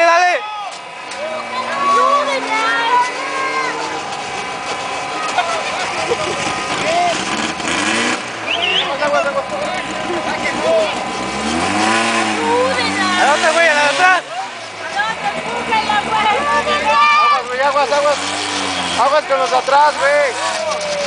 Dale, dale. ¿A dónde, güey? ¿A la de atrás? Aguas, güey, aguas, aguas. Aguas con los de atrás, güey.